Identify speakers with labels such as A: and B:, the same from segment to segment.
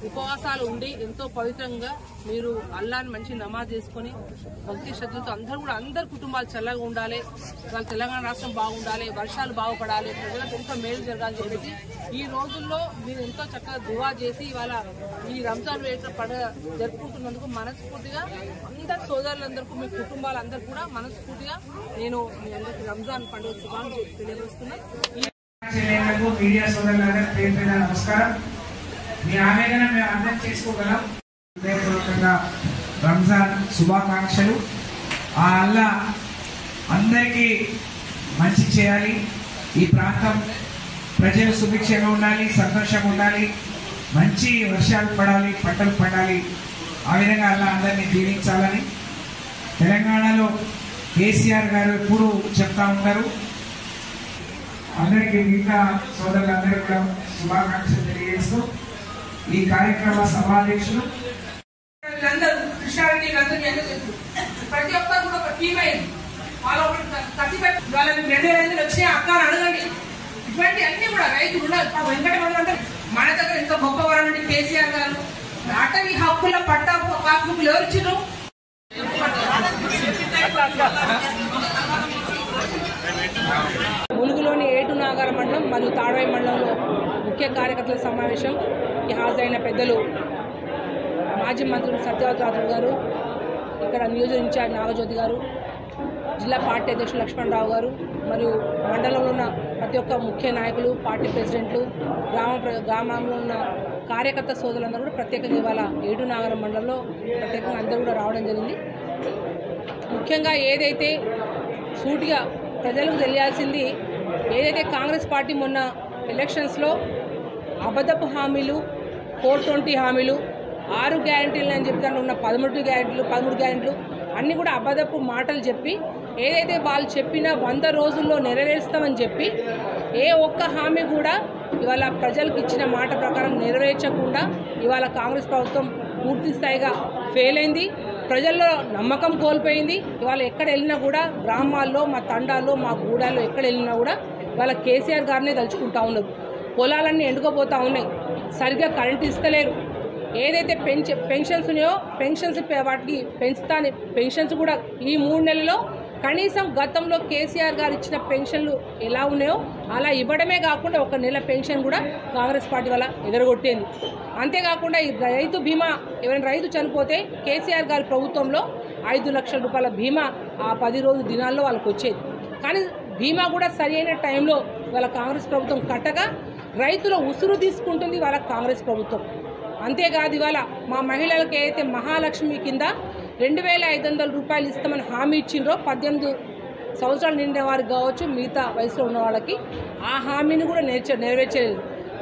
A: ఉపవాసాలు ఉండి ఎంతో పవిత్రంగా మీరు అల్లాని మంచి నమాజ్ చేసుకుని భక్తి శ్రద్ధలతో అందరు కుటుంబాలు చల్లగా ఉండాలి, వాళ్ళ తెలంగాణ రాష్ట్రం బాగుండాలి, వర్షాలు బాగుపడాలి, ప్రజలకు ఎంతో మేలు జరగాలని చెప్పేసి ఈ రోజుల్లో మీరు ఎంతో చక్కగా దువా చేసి ఇవాళ ఈ రంజాన్ పండుగ జరుపుకుంటున్నందుకు మనస్ఫూర్తిగా అందరు సోదరులందరికీ మీ కుటుంబాలందరూ కూడా మనస్ఫూర్తిగా నేను మీ అందరికీ రంజాన్ పండుగ శుభాకాంక్షలు తెలియజేస్తున్నాను.
B: మీడియా సోదరులందరికీ పేరు పేరున నమస్కారం. మీ ఆవేదన మేము అర్థం చేసుకోగలం. హృదయపూర్వకంగా రంజాన్ శుభాకాంక్షలు. ఆ అల్లా అందరికీ మంచి చేయాలి, ఈ ప్రాంతం ప్రజలు సుభిక్షంగా ఉండాలి, సంతోషంగా ఉండాలి, మంచి వర్షాలు పడాలి, పంటలు పండాలి. ఆ విధంగా అల్లా అందరినీ దీవించాలని తెలంగాణలో కేసీఆర్ గారు ఎప్పుడు చెప్తా ఉంటారు. అందరికీ మిగతా సోదరులందరికీ కూడా శుభాకాంక్షలు తెలియజేస్తూ ఈ కార్యక్రమ సభాధ్యక్షులు
A: ప్రతి ఒక్కరు కూడా ఒక టీమ్ అయింది. వాళ్ళు కసిపెట్టి వాళ్ళకి 2,500 వచ్చినాయి అక్క అని అడగండి. ఇటువంటి అన్ని కూడా రైతు వెంకటరమణ అంటే మన దగ్గర ఎంతో గొప్పవారండి కేసీఆర్ గారు. అటవీ హక్కుల పట్టా పాస్బుక్లు ఎవరు ఇచ్చారు? ములుగులోని ఏటునాగార మండలం మరియు తాడవై మండలంలో ముఖ్య కార్యకర్తల సమావేశంకి హాజరైన పెద్దలు మాజీ మంత్రులు సత్యవతి రాథోడ్ గారు, ఇక్కడ నియోజక ఇన్ఛార్జ్ నాగజ్యోతి గారు, జిల్లా పార్టీ అధ్యక్షులు లక్ష్మణరావు గారు మరియు మండలంలో ఉన్న ప్రతి ఒక్క ముఖ్య నాయకులు, పార్టీ ప్రెసిడెంట్లు, గ్రామంలో ఉన్న కార్యకర్త సోదరులందరూ కూడా ప్రత్యేకంగా ఇవాళ ఏటునాగారం మండలంలో ప్రత్యేకంగా అందరూ కూడా రావడం జరిగింది. ముఖ్యంగా ఏదైతే సూటిగా ప్రజలకు తెలియాల్సింది, ఏదైతే కాంగ్రెస్ పార్టీ మొన్న ఎలక్షన్స్లో అబద్ధపు హామీలు, 420 హామీలు, 6 గ్యారెంటీలు అని చెప్తాను ఉన్న 13 గ్యారెంటీలు అన్నీ కూడా అబద్ధపు మాటలు చెప్పి, ఏదైతే వాళ్ళు చెప్పిన 100 రోజుల్లో నెరవేరుస్తామని చెప్పి ఏ ఒక్క హామీ కూడా ఇవాళ ప్రజలకు ఇచ్చిన మాట ప్రకారం నెరవేర్చకుండా ఇవాళ కాంగ్రెస్ ప్రభుత్వం పూర్తి స్థాయిగా ఫెయిల్ అయింది. ప్రజల్లో నమ్మకం కోల్పోయింది. ఇవాళ ఎక్కడ వెళ్ళినా కూడా గ్రామాల్లో, మా తండాల్లో, మా గూడాల్లో ఎక్కడ వెళ్ళినా కూడా ఇవాళ కేసీఆర్ గారినే తలుచుకుంటా ఉన్నారు. పొలాలన్నీ ఎండుకోపోతూ ఉన్నాయి, సరిగ్గా కరెంటు ఇస్తలేరు. ఏదైతే పెన్షన్స్ ఉన్నాయో పెన్షన్స్ వాటికి పెంచుతాని పెన్షన్స్ కూడా ఈ 3 నెలల్లో కనీసం గతంలో కేసీఆర్ గారు ఇచ్చిన పెన్షన్లు ఎలా ఉన్నాయో అలా ఇవ్వడమే కాకుండా 1 నెల పెన్షన్ కూడా కాంగ్రెస్ పార్టీ వల్ల ఎగరగొట్టేది. అంతేకాకుండా ఈ రైతు బీమా, ఎవరైనా రైతు చనిపోతే కేసీఆర్ గారి ప్రభుత్వంలో 5 లక్షల రూపాయల బీమా ఆ 10 రోజు దినాల్లో వాళ్ళకి వచ్చేది. కానీ బీమా కూడా సరి అయిన టైంలో వాళ్ళ కాంగ్రెస్ ప్రభుత్వం కట్టగా రైతుల ఉసురు తీసుకుంటుంది వాళ్ళ కాంగ్రెస్ ప్రభుత్వం. అంతేకాదు ఇవాళ మా మహిళలకు ఏదైతే మహాలక్ష్మి కింద 2,500 రూపాయలు ఇస్తామని హామీ ఇచ్చిండ్రో 18 సంవత్సరాలు నిండిన వారికి కావచ్చు, మిగతా వయసులో ఉన్న వాళ్ళకి ఆ హామీని కూడా నెరవేర్చలేదు.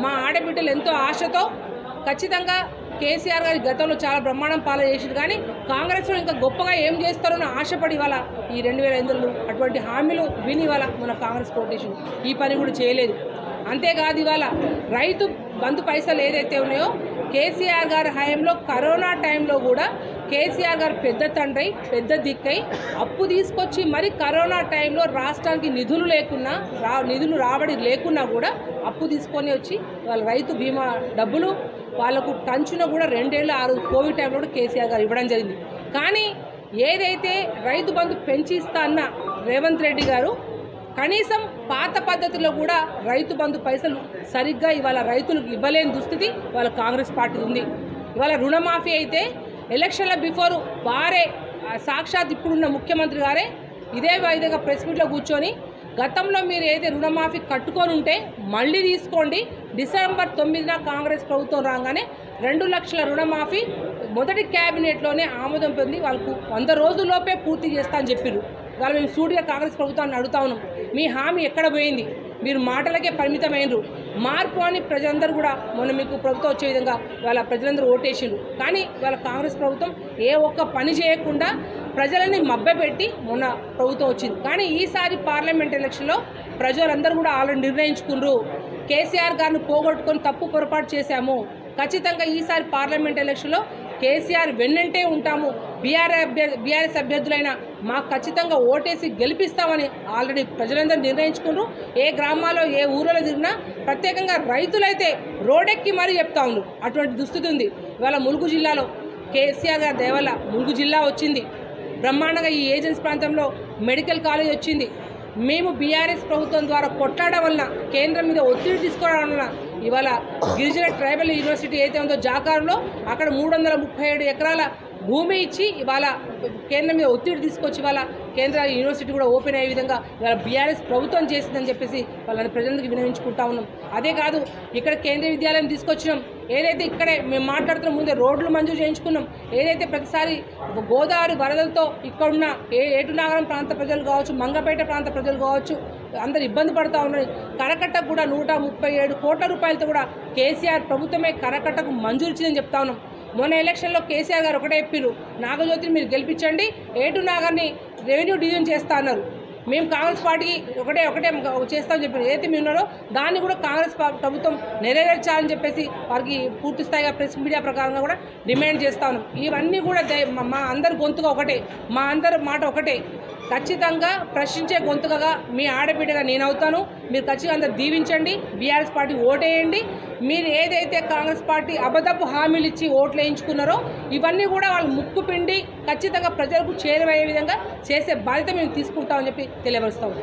A: మా ఆడబిడ్డలు ఎంతో ఆశతో ఖచ్చితంగా కేసీఆర్ గారి గతంలో చాలా బ్రహ్మాండం పాలన చేసింది, కానీ కాంగ్రెస్లో ఇంకా గొప్పగా ఏం చేస్తారో అని ఆశపడి ఇవాళ ఈ 2,500 అటువంటి హామీలు విని ఇవాళ మన కాంగ్రెస్ కోటేషన్ ఈ పని కూడా చేయలేదు. అంతేకాదు ఇవాళ రైతు బంధు పైసలు ఏదైతే ఉన్నాయో కేసీఆర్ గారి హయాంలో కరోనా టైంలో కూడా కేసీఆర్ గారు పెద్ద తండ్రి, పెద్ద దిక్కై అప్పు తీసుకొచ్చి మరి కరోనా టైంలో రాష్ట్రానికి నిధులు రాబడి లేకున్నా కూడా అప్పు తీసుకొని వచ్చి వాళ్ళ రైతు బీమా డబ్బులు వాళ్ళకు టంచున కూడా 2 ఏళ్ళు 6 కోవిడ్ టైంలో కూడా కేసీఆర్ గారు ఇవ్వడం జరిగింది. కానీ ఏదైతే రైతు బంధు పెంచిస్తా అన్న రేవంత్ రెడ్డి గారు కనీసం పాత పద్ధతిలో కూడా రైతు బంధు పైసలు సరిగ్గా ఇవాళ రైతులకు ఇవ్వలేని దుస్థితి వాళ్ళ కాంగ్రెస్ పార్టీ ఉంది. ఇవాళ రుణమాఫీ అయితే ఎలక్షన్ల బిఫోర్ వారే సాక్షాత్ ఇప్పుడున్న ముఖ్యమంత్రి గారే ఇదే విధంగా ప్రెస్ మీట్లో కూర్చొని గతంలో మీరు ఏదైతే రుణమాఫీ కట్టుకొని ఉంటే మళ్ళీ తీసుకోండి, డిసెంబర్ 9న కాంగ్రెస్ ప్రభుత్వం రాగానే 2 లక్షల రుణమాఫీ మొదటి క్యాబినెట్లోనే ఆమోదం పొంది వాళ్ళకు 100 రోజుల్లోపే పూర్తి చేస్తా అని చెప్పారు. ఇవాళ మేము సూటిగా కాంగ్రెస్ ప్రభుత్వాన్ని అడుగుతా ఉన్నాం, మీ హామీ ఎక్కడ పోయింది? మీరు మాటలకే పరిమితమైనరు. మార్పు అని ప్రజలందరూ కూడా మొన్న మీకు ప్రభుత్వం వచ్చే విధంగా వాళ్ళ ప్రజలందరూ ఓటేసిండ్రు. కానీ వాళ్ళ కాంగ్రెస్ ప్రభుత్వం ఏ ఒక్క పని చేయకుండా ప్రజలని మభ్యపెట్టి మొన్న ప్రభుత్వం వచ్చింది. కానీ ఈసారి పార్లమెంట్ ఎలక్షన్లో ప్రజలందరూ కూడా ఆల్రెడీ నిర్ణయించుకున్నారు, కేసీఆర్ గారిని పోగొట్టుకొని తప్పు పొరపాటు చేశాము, ఖచ్చితంగా ఈసారి పార్లమెంట్ ఎలక్షన్లో కేసీఆర్ వెన్నంటే ఉంటాము, బీఆర్ఎస్ అభ్యర్థులైన మాకు ఖచ్చితంగా ఓటేసి గెలిపిస్తామని ఆల్రెడీ ప్రజలందరూ నిర్ణయించుకున్నారు. ఏ గ్రామాల్లో ఏ ఊరిలో తిరిగినా ప్రత్యేకంగా రైతులైతే రోడ్డెక్కి మరీ చెప్తా ఉన్నారు. అటువంటి దుస్థితి ఉంది. ఇవాళ ములుగు జిల్లాలో కేసీఆర్ గారి దయ వల్ల ములుగు జిల్లా వచ్చింది. బ్రహ్మాండంగా ఈ ఏజెన్సీ ప్రాంతంలో మెడికల్ కాలేజ్ వచ్చింది. మేము బీఆర్ఎస్ ప్రభుత్వం ద్వారా కొట్లాడడం వలన, కేంద్రం మీద ఒత్తిడి తీసుకోవడం వలన ఇవాళ గిరిజన ట్రైబల్ యూనివర్సిటీ ఏదైతే ఉందో జాకారులో అక్కడ 337 ఎకరాల భూమి ఇచ్చి ఇవాళ కేంద్రం మీద ఒత్తిడి తీసుకొచ్చి ఇవాళ కేంద్ర యూనివర్సిటీ కూడా ఓపెన్ అయ్యే విధంగా ఇవాళ బీఆర్ఎస్ ప్రభుత్వం చేసిందని చెప్పేసి వాళ్ళని ప్రజలకు వినియోగించుకుంటా ఉన్నాం. అదే కాదు, ఇక్కడ కేంద్రీయ విద్యాలయం తీసుకొచ్చినాం. ఏదైతే ఇక్కడే మేము మాట్లాడుతున్న ముందే రోడ్లు మంజూరు చేయించుకున్నాం. ఏదైతే ప్రతిసారి గోదావరి వరదలతో ఇక్కడున్న ఏటునాగరం ప్రాంత ప్రజలు కావచ్చు, మంగపేట ప్రాంత ప్రజలు కావచ్చు, అందరు ఇబ్బంది పడుతూ ఉన్నారు. కరకట్టకు కూడా 137 కోట్ల రూపాయలతో కూడా కేసీఆర్ ప్రభుత్వమే కరకట్టకు మంజూరు ఇచ్చిందని చెప్తా ఉన్నాం. మొన్న ఎలక్షన్లో కేసీఆర్ గారు ఒకటే చెప్పారు, నాగజ్యోతిని మీరు గెలిపించండి, ఏటునాగర్ని రెవెన్యూ డివిజన్ చేస్తా అన్నారు. మేము కాంగ్రెస్ పార్టీకి ఒకటే చేస్తామని చెప్పి ఏదైతే మేము ఉన్నారో దాన్ని కూడా కాంగ్రెస్ ప్రభుత్వం నెరవేర్చాలని చెప్పేసి వారికి పూర్తి స్థాయిగా ప్రెస్ మీడియా ప్రకారంగా కూడా డిమాండ్ చేస్తా ఉన్నాం. ఇవన్నీ కూడా మా అందరి గొంతుగా ఒకటే, మా అందరి మాట ఒకటే. ఖచ్చితంగా ప్రశ్నించే గొంతుకగా మీ ఆడబిడ్డగా నేను అవుతాను. మీరు ఖచ్చితంగా అందరు దీవించండి, బీఆర్ఎస్ పార్టీ ఓటేయండి. మీరు ఏదైతే కాంగ్రెస్ పార్టీ అబద్ధపు హామీలు ఇచ్చి ఓట్లు వేయించుకున్నారో ఇవన్నీ కూడా వాళ్ళు ముక్కు పిండి ఖచ్చితంగా ప్రజలకు చేరువయ్యే విధంగా చేసే బాధ్యత మేము తీసుకుంటామని చెప్పి తెలియపరుస్తాము.